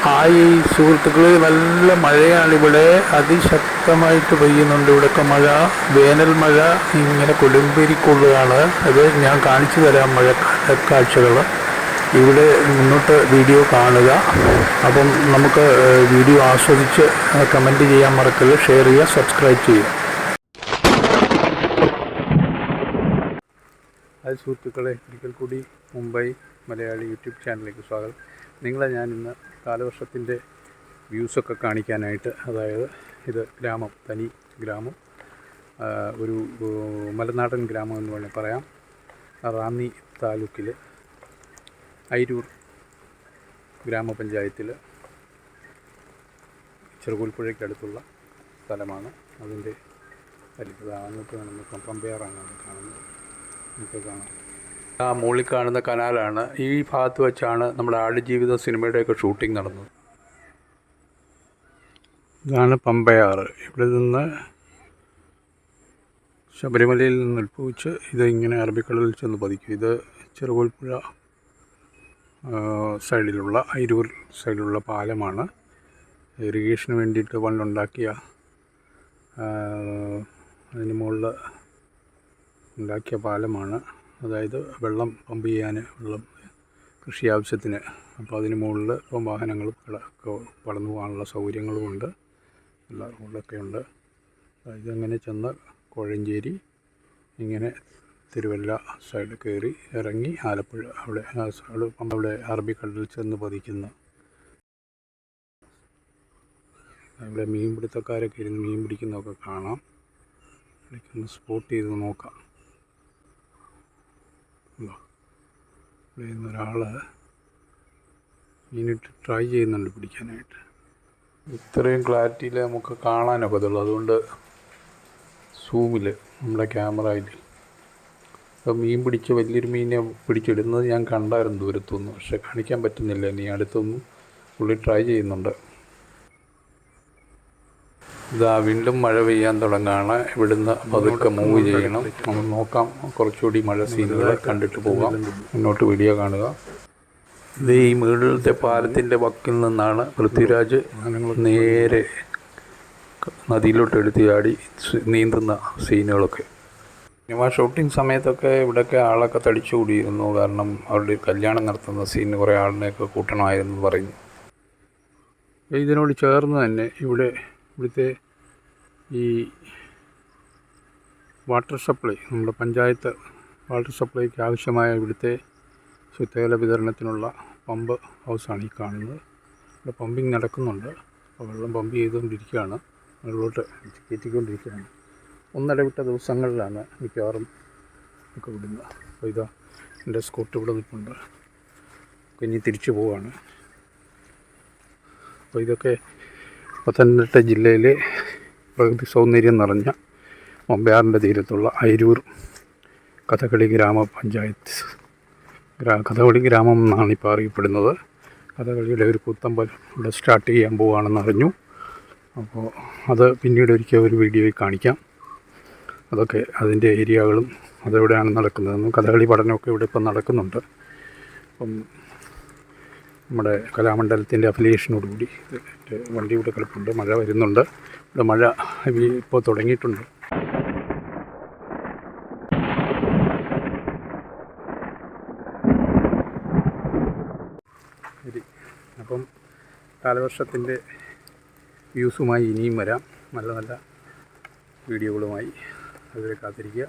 Hi സുഹൃത്തുക്കളെ, നല്ല മഴയാണ് ഇവിടെ. അതിശക്തമായിട്ട് പെയ്യുന്നുണ്ട് ഇവിടെയൊക്കെ മഴ. വേനൽ മഴ ഇങ്ങനെ കൊടുമ്പിരിക്കൊള്ളുകയാണ്. അത് ഞാൻ കാണിച്ചു തരാം മഴക്കാല കാഴ്ചകൾ. ഇവിടെ മുന്നോട്ട് വീഡിയോ കാണുക. അപ്പം നമുക്ക് വീഡിയോ ആസ്വദിച്ച് കമൻറ്റ് ചെയ്യാൻ മറക്കരുത്, ഷെയർ ചെയ്യുക, സബ്സ്ക്രൈബ് ചെയ്യുക. ഹായ് സുഹൃത്തുക്കളെ, ഒരിക്കൽ കൂടി മുംബൈ മലയാളി യൂട്യൂബ് ചാനലിലേക്ക് സ്വാഗതം. നിങ്ങളെ ഞാൻ ഇന്ന് കാലവർഷത്തിൻ്റെ വ്യൂസൊക്കെ കാണിക്കാനായിട്ട്, അതായത് ഇത് ഗ്രാമം, തനി ഗ്രാമം, ഒരു മലനാടൻ ഗ്രാമം എന്ന് വേണമെങ്കിൽ പറയാം. റാന്നി താലൂക്കിൽ അയിരൂർ ഗ്രാമപഞ്ചായത്തിൽ ചെറുകോൽപ്പുഴയ്ക്കടുത്തുള്ള സ്ഥലമാണ്. അതിൻ്റെ പരിസരം അങ്ങോട്ട് നമുക്ക് പമ്പയാറാണ് കാണുന്നത്. നമുക്ക് കാണാം. ആ മുകളിൽ കാണുന്ന കനാലാണ്. ഈ ഭാഗത്ത് വെച്ചാണ് നമ്മുടെ ആടുജീവിത സിനിമയുടെയൊക്കെ ഷൂട്ടിംഗ് നടന്നത്. ഇതാണ് പമ്പയാറ്. ഇവിടെ നിന്ന് ശബരിമലയിൽ നിന്ന് ഉത്ഭവിച്ച് ഇത് ഇങ്ങനെ അറബിക്കടലിൽ ചെന്ന് പതിക്കും. ഇത് ചെറുകോൽപ്പുഴ സൈഡിലുള്ള, അയിരൂർ സൈഡിലുള്ള പാലമാണ്. ഇറിഗേഷന് വേണ്ടിയിട്ട് പണ്ടുണ്ടാക്കിയ, അതിന് മുകളിൽ ഉണ്ടാക്കിയ പാലമാണ്. അതായത് വെള്ളം പമ്പ് ചെയ്യാൻ, വെള്ളം കൃഷി ആവശ്യത്തിന്. അപ്പോൾ അതിന് മുകളിൽ ഇപ്പം വാഹനങ്ങൾ കടന്നു പോകാനുള്ള സൗകര്യങ്ങളുമുണ്ട്, എല്ലാ റോഡൊക്കെ ഉണ്ട്. ഇതങ്ങനെ ചെന്ന് കോഴഞ്ചേരി, ഇങ്ങനെ തിരുവല്ല സൈഡ് കയറി ഇറങ്ങി ആലപ്പുഴ, അവിടെ അറബിക്കടലിൽ ചെന്ന് പതിക്കുന്ന. അവിടെ മീൻപിടുത്തക്കാരൊക്കെ ഇരുന്ന് മീൻ പിടിക്കുന്നതൊക്കെ കാണാം. ഇവിടേക്കൊന്ന് സ്പോട്ട് ചെയ്ത് നോക്കാം. ഇവിടെ ഒരാൾ മീനിട്ട് ട്രൈ ചെയ്യുന്നുണ്ട് പിടിക്കാനായിട്ട്. ഇത്രയും ക്ലാരിറ്റിയിൽ നമുക്ക് കാണാനൊക്കത്തുള്ളൂ, അതുകൊണ്ട് സൂമിൽ നമ്മുടെ ക്യാമറയിൽ മീൻ പിടിച്ച് വലിയൊരു മീനെ പിടിച്ചിടുന്നത് ഞാൻ കണ്ടായിരുന്നു ദൂരത്തുനിന്ന്. പക്ഷെ കാണിക്കാൻ പറ്റുന്നില്ല. ഇനി അടുത്തൊന്നും പുള്ളി ട്രൈ ചെയ്യുന്നുണ്ട്. ഇതാ വീണ്ടും മഴ പെയ്യാൻ തുടങ്ങുകയാണ്. ഇവിടുന്ന് പതുക്കെ മൂവ് ചെയ്യണം. നമ്മൾ നോക്കാം, കുറച്ചുകൂടി മഴ സീനുകൾ കണ്ടിട്ട് പോകാം. മുന്നോട്ട് വീഡിയോ കാണുക. ഇത് ഈ മുകളിലത്തെ പാലത്തിൻ്റെ വക്കിൽ നിന്നാണ് പൃഥ്വിരാജ് നേരെ നദിയിലോട്ട് എടുത്ത് ചാടി നീന്തുന്ന സീനുകളൊക്കെ. സിനിമ ഷൂട്ടിംഗ് സമയത്തൊക്കെ ഇവിടെയൊക്കെ ആളൊക്കെ തടിച്ചു കൂടിയിരുന്നു. കാരണം അവരുടെ കല്യാണം നടത്തുന്ന സീനിന് കുറേ ആളിനെയൊക്കെ കൂട്ടണമായിരുന്നു പറയുന്നു. ഇതിനോട് ചേർന്ന് തന്നെ ഇവിടുത്തെ ഈ വാട്ടർ സപ്ലൈ, നമ്മുടെ പഞ്ചായത്ത് വാട്ടർ സപ്ലൈക്ക് ആവശ്യമായ ഇവിടുത്തെ ശുദ്ധജല വിതരണത്തിനുള്ള പമ്പ് ഹൗസാണ് ഈ കാണുന്നത്. ഇവിടെ പമ്പിങ് നടക്കുന്നുണ്ട്. അപ്പോൾ വെള്ളം പമ്പ് ചെയ്തുകൊണ്ടിരിക്കുകയാണ്, വെള്ളോട്ട് കയറ്റിക്കൊണ്ടിരിക്കുകയാണ്. ഒന്നിടവിട്ട ദിവസങ്ങളിലാണ് മിക്കവാറും ഒക്കെ വിടുന്നത്. അപ്പോൾ ഇതാ എൻ്റെ സ്കൂട്ട് ഇവിടെ നിൽപ്പുണ്ട്. ഇനി തിരിച്ചു പോവുകയാണ്. അപ്പോൾ ഇതൊക്കെ പത്തനംതിട്ട ജില്ലയിലെ പ്രകൃതി സൗന്ദര്യം നിറഞ്ഞ മമ്പയാറിൻ്റെ തീരത്തുള്ള അയിരൂർ കഥകളി ഗ്രാമപഞ്ചായത്ത്, കഥകളി ഗ്രാമം എന്നാണ് ഇപ്പോൾ അറിയപ്പെടുന്നത്. കഥകളിയുടെ ഒരു പുത്തമ്പൽ ഇവിടെ സ്റ്റാർട്ട് ചെയ്യാൻ പോവുകയാണെന്ന് അറിഞ്ഞു. അപ്പോൾ അത് പിന്നീട് ഒരിക്കൽ ഒരു വീഡിയോയിൽ കാണിക്കാം. അതൊക്കെ അതിൻ്റെ ഏരിയകളും അതെവിടെയാണ് നടക്കുന്നതെന്നും കഥകളി പഠനമൊക്കെ ഇവിടെ ഇപ്പം നടക്കുന്നുണ്ട്. അപ്പം നമ്മുടെ കലാമണ്ഡലത്തിൻ്റെ അഫിലിയേഷനോടുകൂടി വണ്ടി ഇവിടെ കിടപ്പുണ്ട്. മഴ വരുന്നുണ്ട്. ഇവിടെ മഴ ഇപ്പോൾ തുടങ്ങിയിട്ടുണ്ട്. ശരി, അപ്പം കാലവർഷത്തിൻ്റെ വ്യൂസുമായി ഇനിയും വരാം. നല്ല നല്ല വീഡിയോകളുമായി. അതുവരെ കാത്തിരിക്കുക.